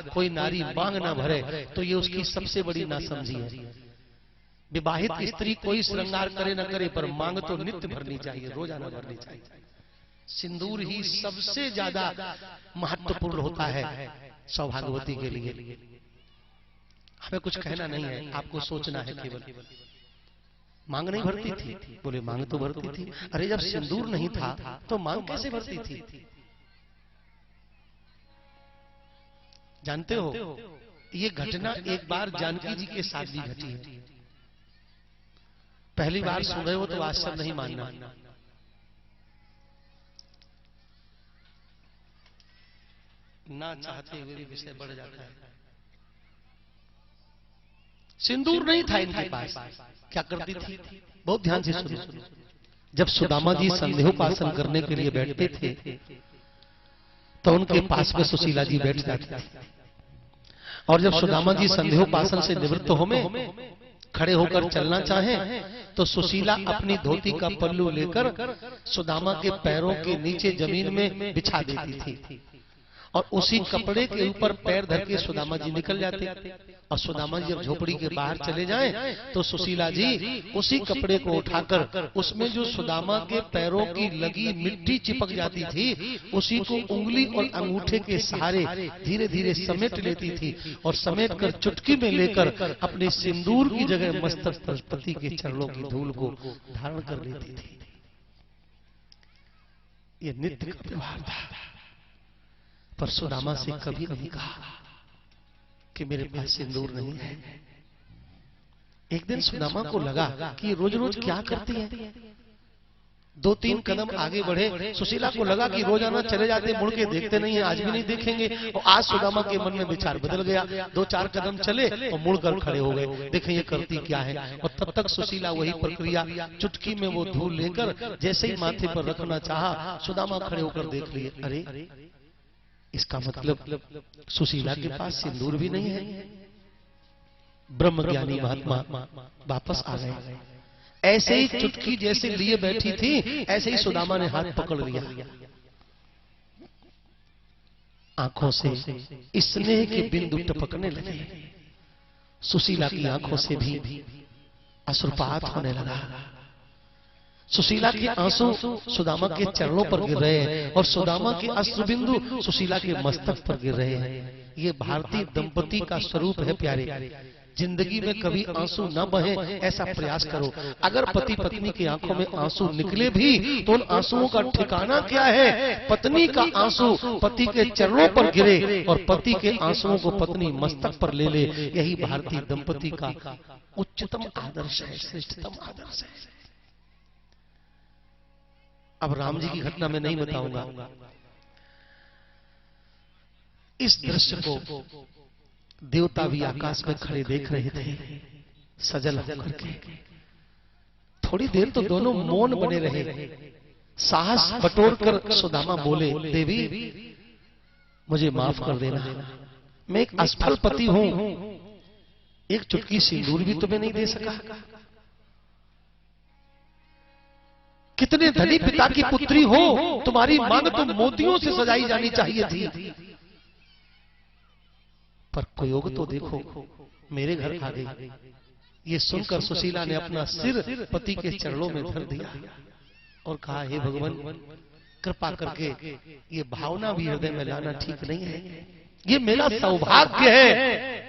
कोई नारी मांग ना भरे तो ये उसकी सबसे बड़ी नासमझी है। विवाहित स्त्री कोई श्रृंगार करे न करे पर मांग तो नित्य भरनी चाहिए, रोजाना भरनी चाहिए। सिंदूर ही सबसे ज्यादा महत्वपूर्ण होता है सौभाग्यवती के लिए। हमें कुछ कहना नहीं है, आपको सोचना है केवल। मांग नहीं भरती थी, बोले मांग तो भरती थी। अरे जब सिंदूर नहीं था तो मांग कैसे भरती थी? जानते हो ये घटना एक बार जानकी जी के साथ भी घटी है। पहली बार सुन रहे हो तो आश्चर्य नहीं मानना। ना चाहते हुए भी विषय बढ़ जाता है। सिंदूर नहीं था इनके पास, क्या करती थी? बहुत ध्यान से सुनो। जब सुदामा जी संध्योपासन करने के लिए बैठते थे तो उनके पास में सुशीला जी बैठ जाती थी। और जब सुदामा जी संध्योपासन से निवृत्त होमे खड़े होकर चलना चाहें तो सुशीला अपनी धोती का पल्लू लेकर सुदामा के पैरों के नीचे जमीन में बिछा देती थी और उसी कपड़े के ऊपर पैर धर के सुदामा जी निकल जाते। और सुदामा जी जब झोपड़ी के बाहर चले जाएं तो सुशीला जी उसी कपड़े को उठाकर उसमें जो सुदामा के पैरों की लगी मिट्टी चिपक जाती थी उसी को उंगली और अंगूठे के सहारे धीरे धीरे समेट लेती थी और समेट कर चुटकी में लेकर अपने सिंदूर की जगह मस्तक पर पति के चरणों की धूल को धारण कर लेती थी। ये नित्य का व्यवहार था। पर सुदामा से कभी नहीं कहा कि मेरे पास सिंदूर नहीं है। एक दिन सुदामा को लगा कि रोज रोज क्या करती है। 2-3 कदम आगे बढ़े। सुशीला को लगा कि रोजाना चले जाते मुड़ के देखते नहीं है, आज भी नहीं देखेंगे। और आज सुदामा के मन में विचार बदल गया। 2-4 कदम चले और मुड़कर खड़े हो गए, देखें ये करती क्या है। और तब तक सुशीला वही प्रक्रिया, चुटकी में वो धूल लेकर जैसे ही माथे पर रखना चाहा सुदामा खड़े होकर देख लिए, अरे इसका मतलब सुशीला के पास सिंदूर भी नहीं है। ब्रह्मज्ञानी महात्मा वापस आ गए। ऐसे ही चुटकी जैसे लिए बैठी थी ऐसे ही सुदामा ने हाथ पकड़ लिया। आंखों से स्नेह के बिंदु टपकने लगे। सुशीला की आंखों से भी अश्रुपात होने लगा। सुशीला के आंसू सुदामा के चरणों पर गिर रहे हैं और सुदामा के अश्रुबिंदु सुशीला के मस्तक पर गिर रहे हैं। ये भारतीय दंपति का स्वरूप है प्यारे। जिंदगी में कभी आंसू न बहे ऐसा प्रयास करो। अगर पति पत्नी की आंखों में आंसू निकले भी तो उन आंसुओं का ठिकाना क्या है? पत्नी का आंसू पति के चरणों पर गिरे और पति के आंसुओं को पत्नी मस्तक पर ले ले। यही भारतीय दंपति का उच्चतम आदर्श है, श्रेष्ठतम आदर्श है। अब राम जी की घटना में नहीं बताऊंगा। इस दृश्य को देवता भी आकाश में खड़े देख रहे थे सजल होकर के। थोड़ी देर तो दोनों मौन बने रहे। साहस बटोरकर सुदामा बोले, देवी मुझे माफ कर देना, मैं एक असफल पति हूं, एक चुटकी सिंदूर भी तुम्हें नहीं दे सका। कितने धनी पिता की पुत्री हो, तुम्हारी मांग तो मोतियों से सजाई जानी चाहिए थी। पर कुयोग तो देखो, मेरे घर आ गई। ये सुनकर सुशीला ने अपना सिर पति के चरणों में धर दिया और कहा, हे भगवान कृपा करके ये भावना भी हृदय में लाना ठीक नहीं है, ये मेरा सौभाग्य है।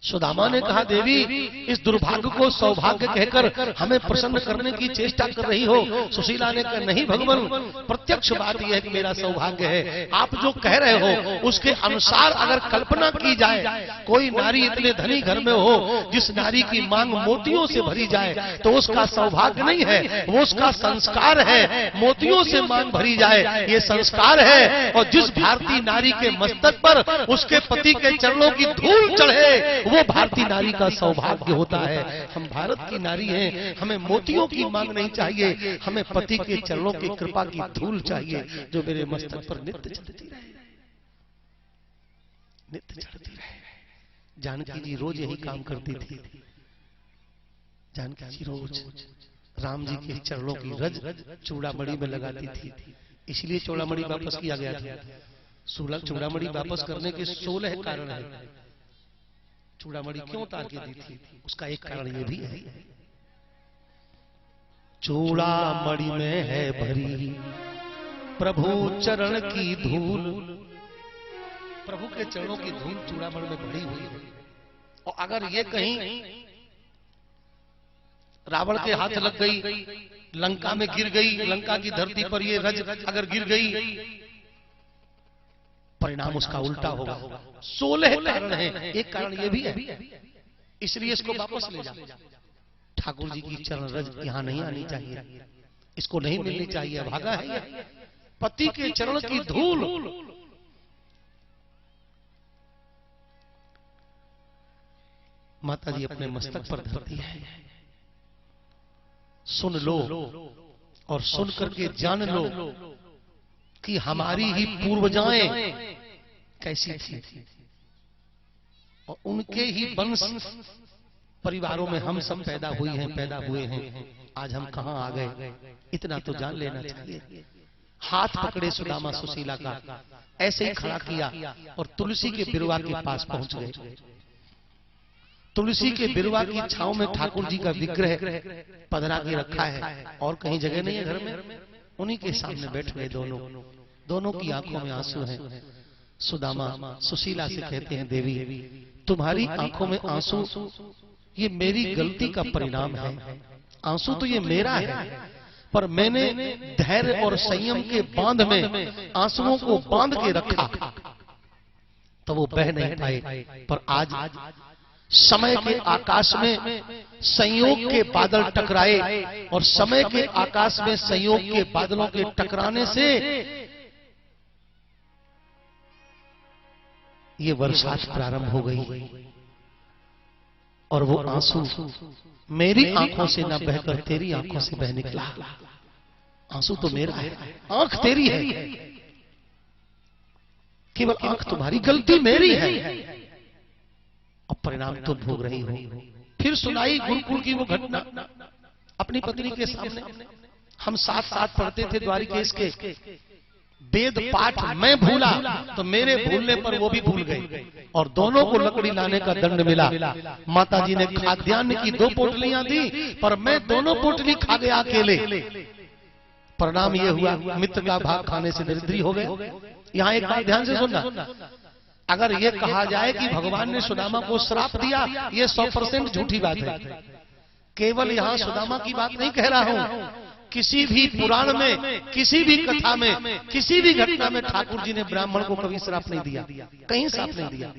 सुदामा ने कहा, देवी इस दुर्भाग्य को सौभाग्य कहकर हमें प्रसन्न करने की चेष्टा कर रही हो। सुशीला ने कहा, नहीं भगवान, प्रत्यक्ष बात यह है कि मेरा सौभाग्य है। आप जो कह रहे हो उसके अनुसार अगर कल्पना की जाए, कोई नारी इतने धनी घर में हो जिस नारी की मांग मोतियों से भरी जाए तो उसका सौभाग्य नहीं है, वो उसका संस्कार है। मोतियों से मांग भरी जाए ये संस्कार है। और जिस भारतीय नारी के मस्तक पर उसके पति के चरणों की धूल चढ़े वो भारतीय नारी का सौभाग्य होता है। हम भारत की नारी हैं, हमें मोतियों की मांग नहीं चाहिए, हमें पति के चरणों की कृपा की धूल चाहिए जो मेरे मस्तक पर नित्य चढ़ती रहे, नित्य चढ़ती रहे। जानकी जी रोज यही काम करती थी। जानकी जी रोज राम जी के चरणों की रज चूड़ामणि में लगाती थी, इसलिए चूड़ामणि वापस किया गया था। चूड़ामणि वापस करने के 16 कारण है। चूड़ामणि क्यों उतार के दी थी, उसका एक कारण ये भी है, चूड़ामणि में है भरी प्रभु चरण की धूल। प्रभु के चरणों की धूल चूड़ामणि में भरी हुई है। और अगर ये कहीं रावण के हाथ लग गई, लंका में गिर गई, लंका की धरती पर ये रज अगर गिर गई, परिणाम उसका उल्टा होगा। 16 कारण हैं, एक कारण ये भी है, इसलिए इसको वापस ले जाओ। ठाकुर जी की चरण रज यहां नहीं आनी चाहिए, इसको नहीं मिलनी चाहिए, भागा है ये। पति के चरण की धूल माता जी अपने मस्तक पर धरती है। सुन लो और सुन करके जान लो कि हमारी ही पूर्वजाएं कैसी थी और उनके ही वंश परिवारों में हम सब पैदा हुए हैं। आज हम कहां आ गए, इतना तो जान लेना चाहिए। हाथ पकड़े सुदामा सुशीला का, ऐसे ही खड़ा किया और तुलसी के बिरवा के पास पहुंच गए। तुलसी के बिरवा की छांव में ठाकुर जी का विग्रह पधरा के रखा है और कहीं जगह नहीं है घर में। उन्हीं के सामने बैठ गए दोनों की आंखों में आंसू हैं। सुदामा सुशीला से कहते हैं, देवी तुम्हारी आंखों में आंसू ये मेरी गलती का परिणाम है। आंसू तो ये मेरा है, पर मैंने धैर्य और संयम के बांध में आंसुओं को बांध के रखा तो वो बह नहीं पाए। पर आज समय के आकाश में संयोग के बादल टकराए और समय के आकाश में संयोग के बादलों के टकराने से ये बरसात प्रारंभ हो गई और वो आंसू मेरी आंखों से न बहकर तेरी आंखों से बह निकला। आंसू तो मेरा है, आंख तेरी है, केवल आंख तुम्हारी, गलती मेरी है और परिणाम तुम भोग रही हो। फिर सुनाई गुरुकुल की वो घटना अपनी पत्नी के सामने। हम साथ साथ पढ़ते थे द्वारिकेश के वेद पाठ, मैं भूला तो मेरे भूलने पर वो भी भूल गए और दोनों को लकड़ी लाने का दंड मिला। माता जी ने खाद्यान्न की 2 पोटलियां दी पर मैं दोनों पोटली खा गया अकेले। परिणाम ये हुआ मित्र का भाग खाने से दरिद्री हो गए। यहाँ एक बात ध्यान से सुनना, अगर ये कहा जाए कि भगवान ने सुदामा को श्राप दिया, ये 100% झूठी बात है। केवल यहाँ सुदामा की बात नहीं कह रहा हूं, किसी भी पुराण में, किसी भी कथा में, किसी भी घटना में ठाकुर जी ने ब्राह्मण को कभी श्राप नहीं दिया, कहीं श्राप नहीं दिया।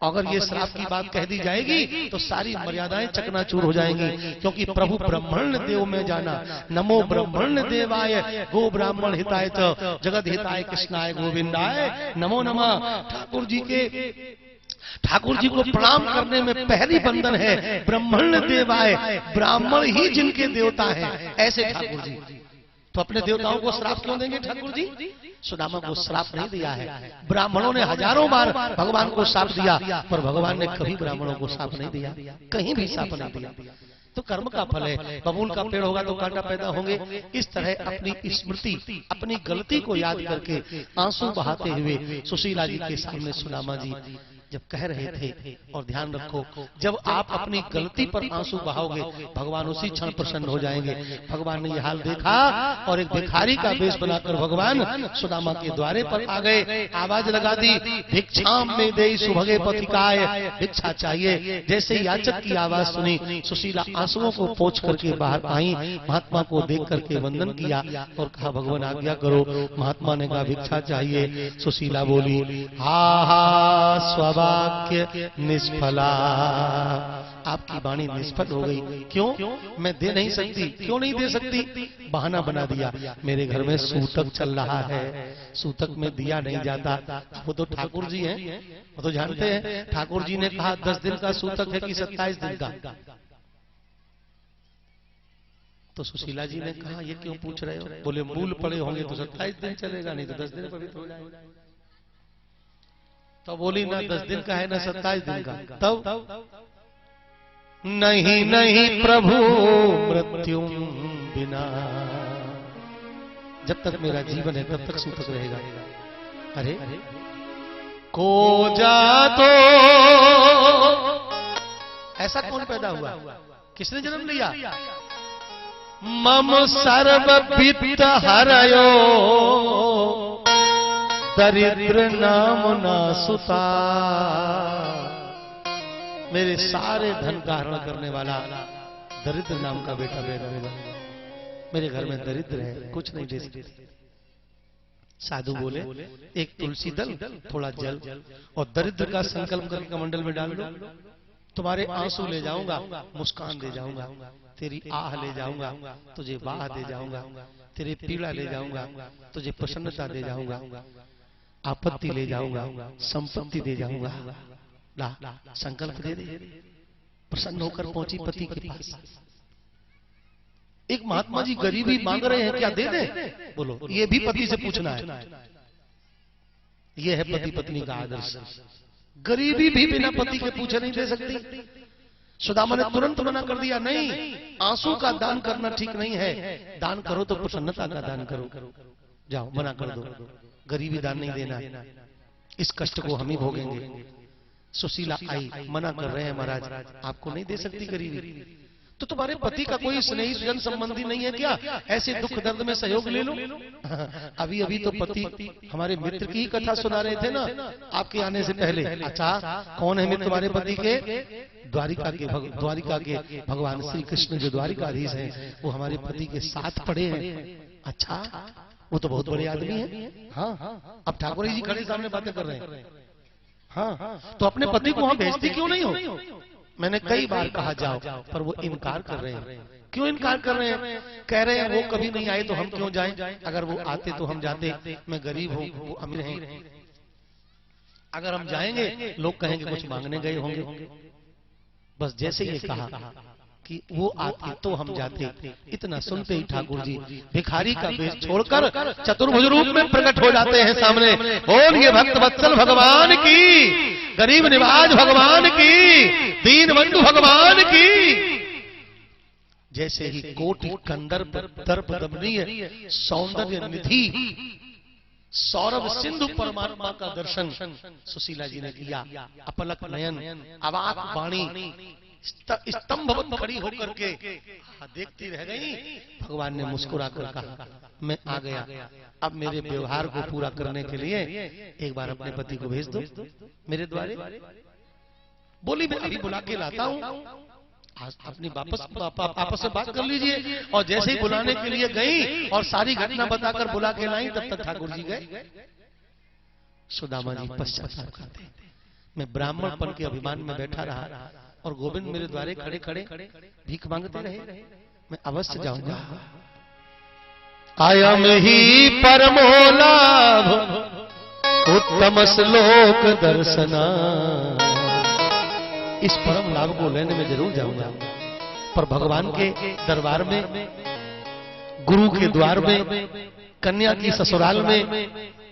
अगर ये श्राप की बात कह दी जाएगी तो सारी मर्यादाएं चकनाचूर हो जाएंगी, क्योंकि प्रभु ब्रह्मण्य देव में जाना, नमो ब्रह्मण्य देवाय गो ब्राह्मण हिताय च जगत हिताय कृष्णाय गोविंदाय नमो नमः। ठाकुर जी को प्रणाम करने में पहली बंधन है ब्रह्मण्य देवाय, ब्राह्मण ही जिनके देवता हैं ऐसे ठाकुर जी। तो अपने देवताओं को श्राप क्यों देंगे ठाकुर जी? सुदामा को श्राप नहीं दिया है। ब्राह्मणों ने हजारों बार भगवान को श्राप दिया पर भगवान ने कभी ब्राह्मणों को श्राप नहीं दिया, कहीं भी श्राप नहीं दिया। तो कर्म का फल है, बबूल का पेड़ होगा तो कांटा पैदा होंगे। इस तरह अपनी स्मृति, अपनी गलती को याद करके आंसू बहाते हुए सुशीला जी के सामने सुदामा जी जब कह रहे थे, और ध्यान रखो जब आप अपनी गलती पर आंसू बहाओगे भगवान उसी क्षण प्रसन्न हो जाएंगे। भगवान ने यह हाल देखा और एक भिखारी का वेश बनाकर भगवान सुदामा के द्वारे पर आ गए। आवाज लगा दी, भिक्षाम में देई सुभगे पथिकाय, भिक्षा चाहिए। जैसे याचक की आवाज सुनी, सुशीला आंसुओं को पोंछ करके बाहर आई, महात्मा को देख करके वंदन किया और कहा भगवान आज्ञा करो। महात्मा ने कहा भिक्षा चाहिए। सुशीला बोली, हा हा वाक्य निष्फला, आपकी वाणी निष्फल हो गई। क्यों? मैं दे नहीं सकती। क्यों नहीं दे सकती? बहाना बना दिया, मेरे घर में सूतक चल रहा है, सूतक में दिया नहीं जाता। वो तो ठाकुर जी हैं, वो तो जानते हैं। ठाकुर जी ने कहा 10 दिन का सूतक है कि 27 दिन का? तो सुशीला जी ने कहा ये क्यों पूछ रहे हो? बोले मूल पड़े होंगे तो 27 दिन चलेगा, नहीं तो 10 दिन पवित्र हो जाएगा। तो बोली ना 10 दिन का है ना 27 दिन का। तब नहीं नहीं प्रभु मृत्यु बिना, जब तक मेरा जीवन है तब तक सूतक रहेगा। अरे को जा तो ऐसा कौन पैदा हुआ, किसने जन्म लिया? मम सर्व वित्त हरयो दरिद्र नाम ना सुता। मेरे सारे धन का हरण करने वाला दरिद्र नाम का बेटा पैदा हुआ। मेरे घर में दरिद्र है, कुछ नहीं दे सकते। साधु बोले एक तुलसी दल, थोड़ा जल और दरिद्र का संकल्प करके कमंडल में डाल दो, तुम्हारे आंसू ले जाऊंगा, मुस्कान दे जाऊंगा, तेरी आह ले जाऊंगा, तुझे वाह दे जाऊंगा, तेरे पीड़ा ले जाऊंगा, तुझे प्रसन्नता दे जाऊंगा, आपत्ति ले जाऊंगा, संपत्ति दे जाऊंगा। ला संकल्प दे दे। प्रसन्न होकर पहुंची पति के पास। एक महात्मा जी गरीबी मांग रहे हैं, क्या दे दे? बोलो, ये भी पति से पूछना है। ये है पति पत्नी का आदर्श। गरीबी भी बिना पति के पूछे नहीं दे सकती। सुदामा ने तुरंत मना कर दिया, नहीं, आंसू का दान करना ठीक नहीं है, दान करो तो प्रसन्नता का दान करो। जाओ, मना कर दो, गरीबी दान नहीं देना, इस कष्ट को हम ही भोगेंगे। सुशीला आई, मना कर रहे हैं महाराज, आपको नहीं दे सकती गरीबी। तो तुम्हारे पति का कोई स्नेही जन संबंधी नहीं है क्या? ऐसे दुख दर्द में सहयोग ले लो। अभी अभी तो पति हमारे मित्र की ही कथा सुना रहे थे ना आपके आने से पहले। अच्छा, कौन है मित्र तुम्हारे पति के? द्वारिका के भगवान श्री कृष्ण जो द्वारिकाधीश हैं, वो हमारे पति के साथ पड़े हैं। अच्छा, वो तो बहुत बड़े आदमी है। हाँ, अब ठाकुर जी खड़े सामने बातें कर रहे हैं। हाँ, तो अपने पति को वहां भेजती क्यों नहीं हो? मैंने कई बार कहा जाओ, पर वो इनकार कर रहे हैं। क्यों इनकार कर रहे हैं? कह रहे हैं वो कभी नहीं आए तो हम क्यों जाएं? अगर वो आते तो हम जाते। मैं गरीब हूं, वो अमीर हैं। अगर हम जाएंगे लोग कहेंगे कुछ मांगने गए होंगे। बस जैसे ये कहा कि वो आते तो हम जाते, इतना सुनते ही ठाकुर जी भिखारी का वेश छोड़कर चतुर्भुज रूप में प्रकट हो जाते हैं सामने। बोलिए भक्त वत्सल भगवान की, गरीब निवाज भगवान की, दीन बंधु भगवान की। जैसे ही कोटि कंदर्प दर्प दमनीय सौंदर्य निधि सौरभ सिंधु परमात्मा का दर्शन सुशीला जी ने किया। अपलक नयन, अवाक वाणी, स्तंभवत खड़ी होकर के देखती रह गई। भगवान ने मुस्कुराकर कहा, मैं आ गया, अब मेरे व्यवहार को पूरा करने के लिए एक बार अपने पति को भेज दो मेरे द्वारे। बोली, मैं अभी बुला के लाता हूँ, अपनी आपस में बात कर लीजिए। और जैसे ही बुलाने के लिए गई और सारी घटना बताकर बुला के लाई, तब तक ठाकुर जी गए। सुदामा जी पश्चाताप करते, मैं ब्राह्मणपन के अभिमान में बैठा रहा और गोविंद मेरे द्वारे खड़े खड़े भीख मांगते रहे, मैं अवश्य जाऊंगा। आयम ही परमो लाभ उत्तम श्लोक दर्शना। इस परम लाभ को लेने में जरूर जाऊंगा, पर भगवान के दरबार में, गुरु के द्वार में, कन्या की ससुराल में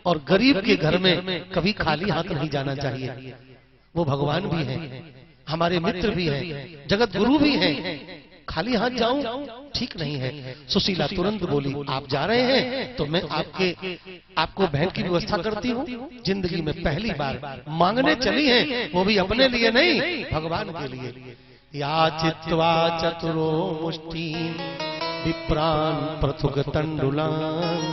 और गरीब के घर में कभी खाली हाथ नहीं जाना चाहिए। वो भगवान भी हैं, हमारे मित्र भी हैं, जगत गुरु भी हैं, खाली हाथ जाऊं ठीक नहीं है। सुशीला तुरंत बोली, आप जा रहे हैं तो मैं आपको भेंट की व्यवस्था करती हूँ। जिंदगी में पहली बार मांगने चली हैं, वो भी अपने लिए नहीं, भगवान के लिए। याचित्वा चतुरो मुष्टि विप्रान पृथुक तंडुलान।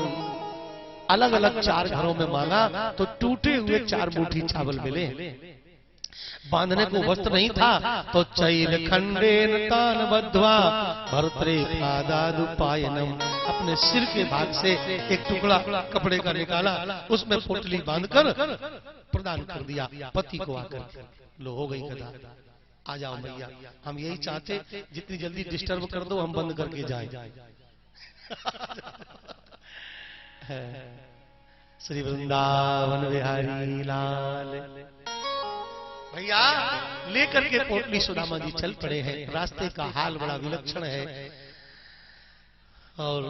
अलग अलग 4 घरों में मांगा तो टूटे हुए 4 मुट्ठी चावल मिले। बांधने को वस्त्र नहीं था तो चैल खंडेन तान बद्ध्वा भर्त्रे पादादुपायनम। अपने सिर के भाग से एक टुकड़ा कपड़े का निकाला, उसमें पोटली बांधकर प्रदान कर दिया पति को आकर। लो, हो गई कथा, आ जाओ भैया। हम यही चाहते, जितनी जल्दी डिस्टर्ब कर दो हम बंद करके जाए। श्री वृंदावन बिहारी लाल। भैया लेकर के पोटली सुदामा जी चल पड़े हैं। रास्ते का हाल बड़ा विलक्षण है और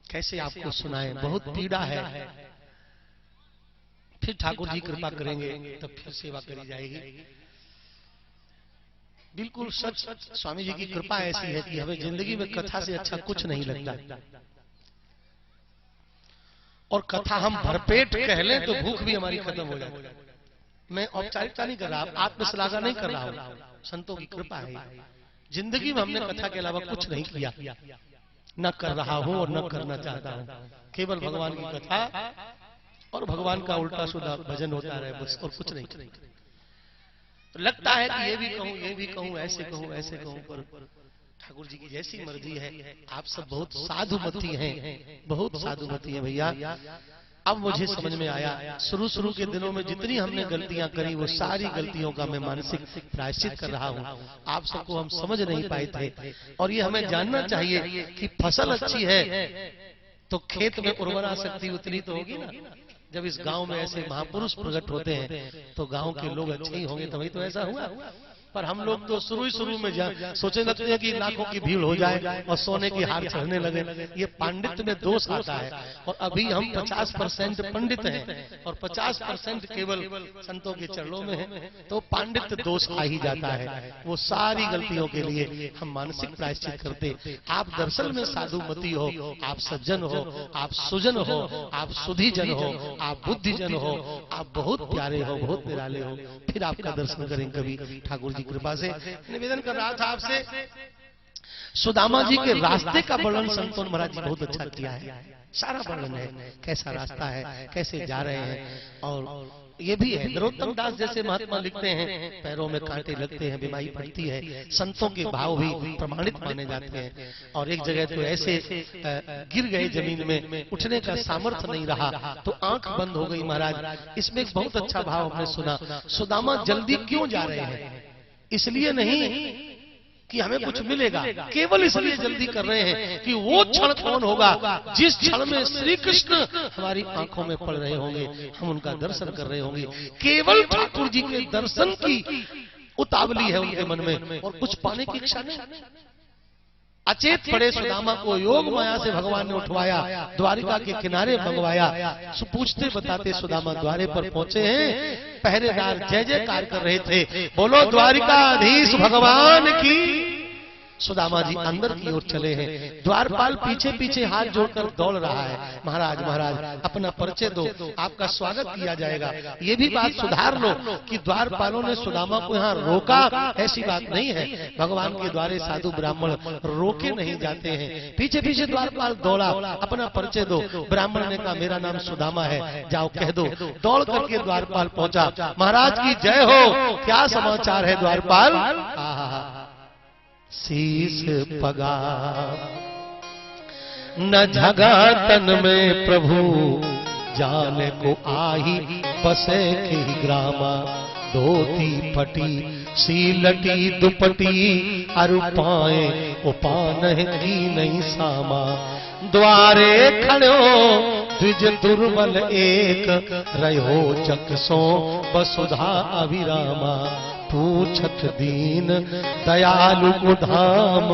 कैसे आपको सुनाएं, बहुत पीड़ा है। फिर ठाकुर जी कृपा करेंगे तब फिर सेवा करी जाएगी। बिल्कुल सच, स्वामी जी की कृपा ऐसी है कि हमें जिंदगी में कथा से अच्छा कुछ नहीं लगता। और कथा हम भरपेट कह लें तो भूख भी हमारी खत्म हो जाती है। मैं औपचारिकता नहीं कर रहा, आत्मश्लाघा नहीं कर रहा हूं, संतों की कृपा है। जिंदगी में हमने कथा के अलावा कुछ नहीं किया, न कर रहा हूं और न करना चाहता हूं। केवल भगवान की कथा और भगवान का उल्टा सुधा भजन होता रहे बस, और कुछ नहीं। तो लगता है कि ये भी कहूं, ये भी कहूं, ऐसे कहूं, ऐसे कहूं, पर ठाकुर जी की जैसी मर्जी है। आप सब बहुत साधुमती हैं, बहुत साधुमती हैं भैया। अब मुझे समझ में आया, शुरू के दिनों में जितनी हमने गलतियां करी वो सारी गलतियों का मैं मानसिक प्रायश्चित कर रहा हूं। आप सबको हम समझ नहीं पाए थे, और ये हमें जानना चाहिए कि फसल अच्छी है तो खेत में उर्वरा शक्ति उतनी तो होगी ना। जब इस गांव में ऐसे महापुरुष प्रकट होते हैं तो गांव के लोग अच्छे ही होंगे, तभी तो ऐसा हुआ। पर हम लोग तो शुरू में सोचने लगते हैं कि लाखों की भीड़ हो जाए और सोने की हार चढ़ने लगे। ये पांडित्य में दोष आता है। और अभी हम 50% पंडित हैं और 50% केवल संतों के चरणों में है, तो पांडित्य दोष आ ही जाता है। वो सारी गलतियों के लिए हम मानसिक प्रायश्चित करते। आप दरअसल में साधुमती हो, आप सज्जन हो, आप सुजन हो, आप सुधीजन हो, आप बुद्धिजन हो, आप बहुत प्यारे हो, बहुत निराले हो। फिर आपका दर्शन करें कभी। ठाकुर जी कृपा से निवेदन कर रहा था आपसे, सुदामा जी के रास्ते का वर्णन संतों महाराज जी बहुत अच्छा किया है। सारा वर्णन है, कैसा रास्ता है, कैसे जा रहे हैं। और ये भी है, नरोत्तम दास जैसे महात्मा लिखते हैं, पैरों में कांटे लगते हैं, बीमारी पड़ती है। संतों के भाव भी प्रमाणित माने जाते हैं। और एक जगह तो ऐसे गिर गए जमीन में, उठने का सामर्थ्य नहीं रहा तो आंख बंद हो गई महाराज। इसमें एक बहुत अच्छा भाव हमने सुना, सुदामा जल्दी क्यों जा रहे हैं? इसलिए नहीं कि हमें कुछ मिलेगा, केवल इसलिए जल्दी कर रहे हैं कि वो क्षण कौन होगा जिस क्षण में श्री कृष्ण हमारी आंखों में पड़ रहे होंगे, हम उनका दर्शन कर रहे होंगे। केवल ठाकुर जी के दर्शन की उतावली है उनके मन में, और कुछ पाने की इच्छा नहीं। अचेत पड़े सुदामा को योग माया से भगवान ने उठवाया, द्वारिका के किनारे मंगवाया। पूछते बताते सुदामा द्वारे पर पहुंचे हैं। पहरेदार जय जयकार कर रहे थे, बोलो द्वारिकाधीश भगवान की। सुदामा जी अंदर की ओर चले हैं। द्वारपाल पीछे पीछे हाथ जोड़कर दौड़ रहा है, महाराज महाराज अपना परिचय दो, आपका स्वागत किया जाएगा। ये भी बात सुधार लो कि द्वारपालों ने सुदामा को यहाँ रोका, ऐसी बात नहीं है। भगवान के द्वारे साधु ब्राह्मण रोके नहीं जाते हैं। पीछे पीछे द्वारपाल दौड़ा, अपना परिचय दो। ब्राह्मण ने कहा मेरा नाम सुदामा है, जाओ कह दो। दौड़ करके द्वारपाल पहुंचा, महाराज की जय हो, क्या समाचार है द्वारपाल? शीस पगा न झगा तन में प्रभु, जाने को आही बसे के ग्रामा। धोती फटी सीलटी दुपटी, अरु पाए उपान की नहीं सामा। द्वारे खड़ो द्विज दुर्बल एक, रहो चकसो वसुधा अभिरामा। पूछत दीन दयालु को धाम,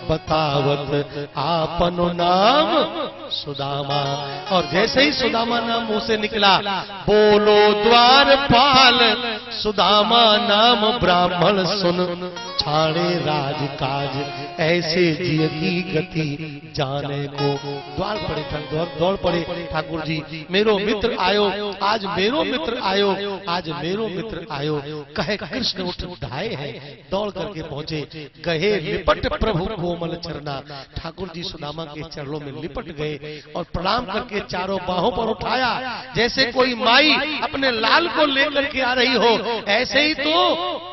बतावत आपनो नाम सुदामा। और जैसे ही सुदामा नाम मुंह से निकला, बोलो द्वारपाल सुदामा नाम ब्राह्मण सुन। छाड़े राज काज ऐसे जिय की गति, जाने को। द्वार पड़े दौड़ पड़े, ठाकुर जी मेरो मित्र आयो, आज मेरो मित्र आयो, आज मेरो मित्र आयो। कहे कृष्ण उठ ढाए हैं, दौड़ करके पहुंचे। कहे लिपट प्रभु कोमल चरना। ठाकुर जी सुदामा के चरणों में लिपट गए और प्रणाम करके चारों बाहों पर उठाया, जैसे कोई माई अपने लाल को लेकर के आ रही हो। ऐसे ही तो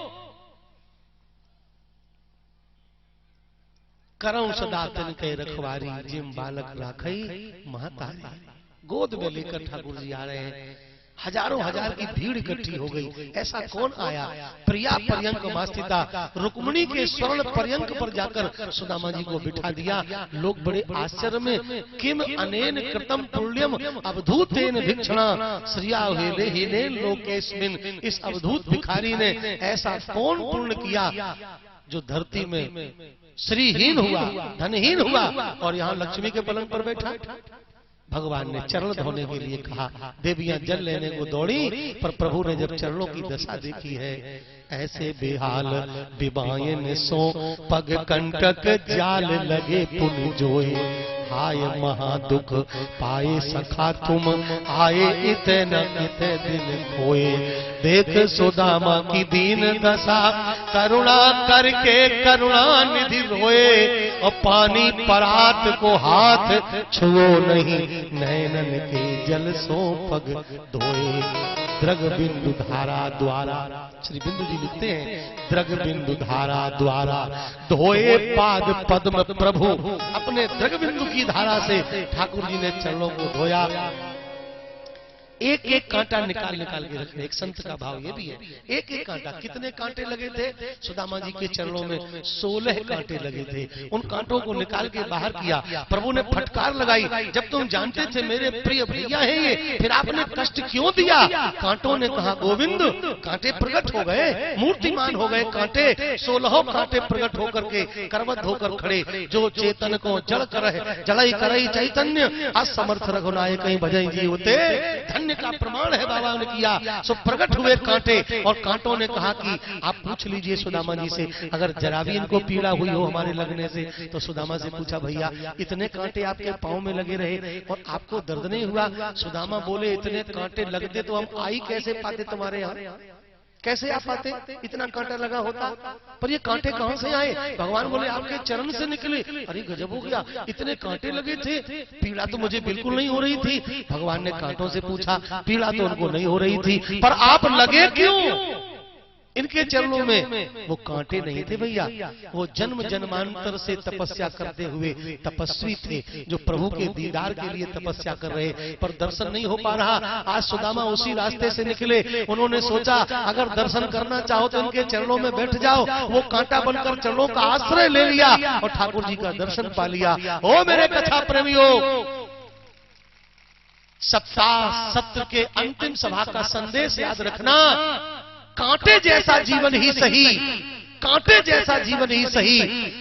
करऊं सदा तिन के रखवारी, जिम बालक राखई महतारी। गोद में लेकर ठाकुर जी आ रहे हैं। हजारों हजार की भीड़ इकट्ठी हो गई। ऐसा कौन आया? प्रिया पर्यंक मास्तिता, रुक्मिणी के स्वर्ण पर्यंक पर जाकर सुदामा जी को बिठा दिया। लोग बड़े आश्चर्य में, किम अनेन कृतम पुण्यम अवधूतेन भिक्षणा श्रिया हेले हेले लोकेस्मिन। इस अवधूत भिखारी ने ऐसा कौन पुण्य किया जो धरती में श्रीहीन हुआ, धनहीन हुआ और यहाँ लक्ष्मी के पलंग पर बैठा। भगवान ने चरण धोने के लिए कहा, देवियां जल लेने को दौड़ी, पर प्रभु ने जब चरणों की दशा देखी है, ऐसे बेहाल बिबायन सो पग कंटक जाल लगे पुन जोए, हाय महादुख पाए सखा तुम आए इते न इते दिन खोए, देख सुदामा की दीन दशा करुणा करके करुणा निधि रोए, और पानी परात को हाथ छुओ नहीं, नैनन के जल सो पग धोए, द्रग बिंदु धारा द्वारा, श्री बिंदु जी लिखते हैं, द्रग बिंदु धारा द्वारा धोए पाद पद्म प्रभु, अपने द्रग बिंदु की धारा से ठाकुर जी ने चरणों को धोया। एक एक कांटा निकाल निकाल के रखने, एक संत का भाव ये भी है, एक एक कांटा। कितने कांटे लगे थे सुदामा जी के चरणों में? 16 कांटे लगे थे। उन कांटों को निकाल के बाहर किया। प्रभु ने फटकार लगाई, जब तुम जानते थे मेरे प्रिय भैया है ये, फिर आपने कष्ट क्यों दिया? कांटों ने कहा, गोविंद कांटे प्रकट हो गए, मूर्तिमान हो गए कांटे, 16 कांटे प्रकट होकर के करवत होकर खड़े, जो चेतन को जड़ कर जड़ई करई चैतन्य, असमर्थ रघुनाय कहीं भजई जी होते, का प्रमाण है बाबा ने किया। सो प्रकट हुए कांटे, और कांटों ने कहा कि आप पूछ लीजिए सुदामा जी से, अगर जरा भी इनको पीड़ा हुई हो हमारे लगने से। तो सुदामा से पूछा, भैया इतने कांटे आपके पांव में लगे रहे और आपको दर्द नहीं हुआ? सुदामा बोले, इतने कांटे लगते तो हम आई कैसे पाते तुम्हारे यहाँ? कैसे आप पाते? इतना कांटा लगा होता। पर ये कांटे कहां से आए? भगवान बोले, आपके चरण से निकले। अरे गजब हो गया, इतने कांटे लगे थे, पीड़ा तो मुझे बिल्कुल नहीं हो रही थी। भगवान ने कांटों से पूछा, पीड़ा तो उनको नहीं हो रही थी, पर आप लगे क्यों इनके चरणों में? वो कांटे नहीं थे भैया, वो जन्म जन्मांतर से तपस्या करते हुए तपस्वी थे, जो प्रभु के दीदार के लिए तपस्या कर रहे, पर दर्शन नहीं हो पा रहा। आज सुदामा उसी रास्ते से निकले। उन्होंने सोचा, अगर दर्शन करना चाहो तो इनके चरणों में बैठ जाओ। वो कांटा बनकर चरणों का आश्रय ले लिया और ठाकुर जी का दर्शन पा लिया। ओ मेरे कथा प्रेमियों, सप्ताह सत्र के अंतिम सभा का संदेश याद रखना, कांटे जैसा जीवन ही सही, कांटे जैसा जीवन ही सही,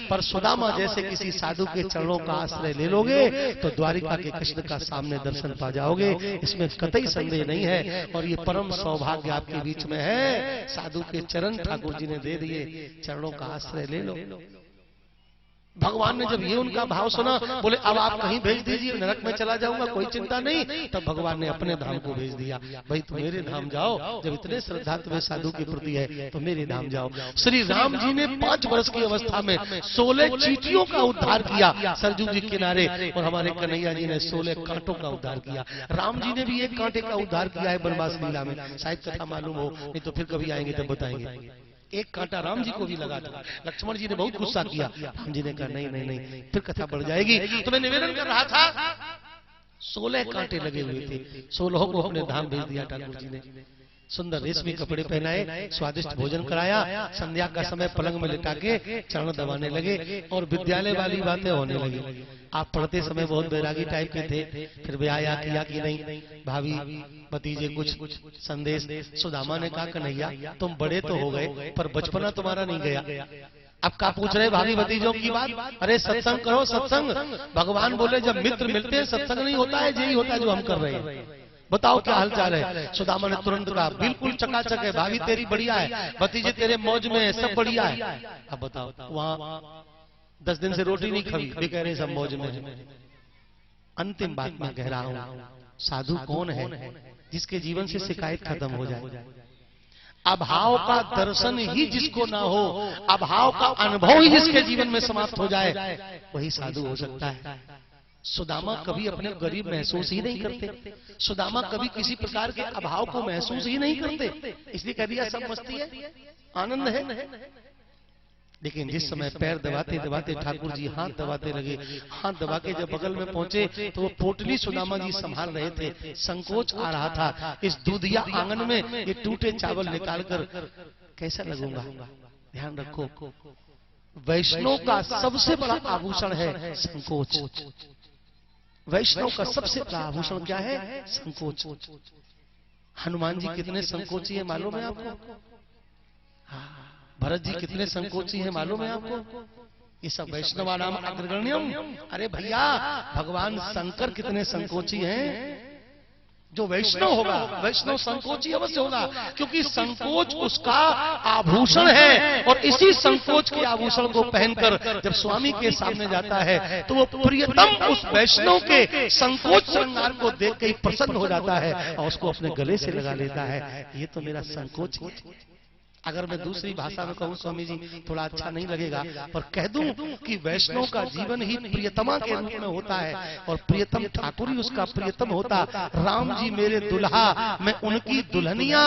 पर सुदामा जैसे किसी साधु के चरणों का आश्रय ले लोगे तो द्वारिका के कृष्ण का सामने दर्शन पा जाओगे। इसमें कतई संदेह नहीं है। और ये परम सौभाग्य आपके बीच में है। साधु के चरण ठाकुर जी ने दे दिए, चरणों का आश्रय ले लो। भगवान ने जब ये उनका भाव सुना, बोले अब आप कहीं भेज दीजिए, नरक में चला जाऊंगा, कोई चिंता नहीं। तब भगवान ने अपने धाम को भेज दिया, भाई तुम मेरे धाम जाओ। जब इतने श्रद्धा तुम्हें साधु के प्रति है तो मेरे धाम जाओ। श्री राम जी ने 5 वर्ष की अवस्था में 16 चींटियों का उद्धार किया सरजू जी किनारे, और हमारे कन्हैया जी ने 16 कांटों का उद्धार किया। राम जी ने भी एक कांटे का उद्धार किया है बनवास लीला में, शायद कथा मालूम हो, नहीं तो फिर कभी आएंगे तब बताएंगे। एक कांटा राम जी को भी लगा था। लक्ष्मण जी ने बहुत गुस्सा किया, राम जी ने कहा नहीं नहीं नहीं, फिर कथा बढ़ जाएगी। तो मैं निवेदन कर रहा था, 16 कांटे लगे हुए थे, 16 को अपने धाम भेज दिया ठाकुर जी ने। सुंदर रेशमी कपड़े पहनाए, स्वादिष्ट भोजन कराया, संध्या का समय पलंग में लिटा के चरण दबाने लगे, और विद्यालय वाली बातें होने लगी। आप पढ़ते समय बहुत बैरागी टाइप के थे, फिर ब्याह किया कि नहीं, भाभी भतीजे कुछ संदेश। सुदामा ने कहा, कन्हैया तुम बड़े तो हो गए पर बचपना तुम्हारा नहीं गया। अब क्या पूछ रहे भाभी भतीजों की बात? अरे सत्संग करो, सत्संग। भगवान बोले जब मित्र मिलते हैं सत्संग नहीं होता है, यही होता है जो हम कर रहे हैं। बताओ क्या हालचाल है? सुदामा ने तुरंत कहा, बिल्कुल चकाचक है, भाभी तेरी बढ़िया है, भतीजे तेरे मौज में है, सब बढ़िया है। अब बताओ, वहां 10 दिन से रोटी नहीं खाई, भी कह रहे सब मौज में है। अंतिम बात में कह रहा हूं, साधु कौन है जिसके जीवन से शिकायत खत्म हो जाए? अभाव का दर्शन ही जिसको ना हो, अभाव का अनुभव ही जिसके जीवन में समाप्त हो जाए, वही साधु हो सकता है। सुदामा कभी अपने गरीब महसूस ही नहीं करते, सुदामा कभी किसी प्रकार के अभाव को महसूस ही नहीं करते, इसलिए कह दिया सब मस्ती है, आनंद है। लेकिन जिस समय पैर दबाते दबाते ठाकुर जी हाथ दबाते लगे, हाथ दबा के जब बगल में पहुंचे तो वो पोटली सुदामा जी संभाल रहे थे, संकोच आ रहा था। इस दूधिया आंगन में ये टूटे चावल निकालकर कैसा लगूंगा? ध्यान रखो, वैष्णव का सबसे बड़ा आभूषण है संकोच। वैष्णव का सबसे बड़ा आभूषण क्या है? संकोच। हनुमान जी कितने संकोची है मालूम है आपको? भरत जी कितने संकोची है मालूम है आपको? ये सब वैष्णवा नाम अग्रगण्यम। अरे भैया, भगवान शंकर कितने संकोची हैं। जो वैष्णव होगा, वैष्णव संकोची अवश्य होगा, क्योंकि संकोच उसका आभूषण है। और इसी संकोच के आभूषण को पहनकर जब स्वामी के सामने जाता है तो वो प्रियतम उस वैष्णव के संकोच श्रृंगार को देख के प्रसन्न हो जाता है और उसको अपने गले से लगा लेता है। ये तो मेरा संकोच है। अगर मैं दूसरी भाषा में कहूं स्वामी जी थोड़ा अच्छा नहीं लगेगा, पर कह दूं कि वैष्णव का जीवन ही प्रियतमा के रूप में होता है और प्रियतम ठाकुर ही उसका प्रियतम होता। राम जी मेरे दुल्हा, मैं उनकी दुल्हनिया।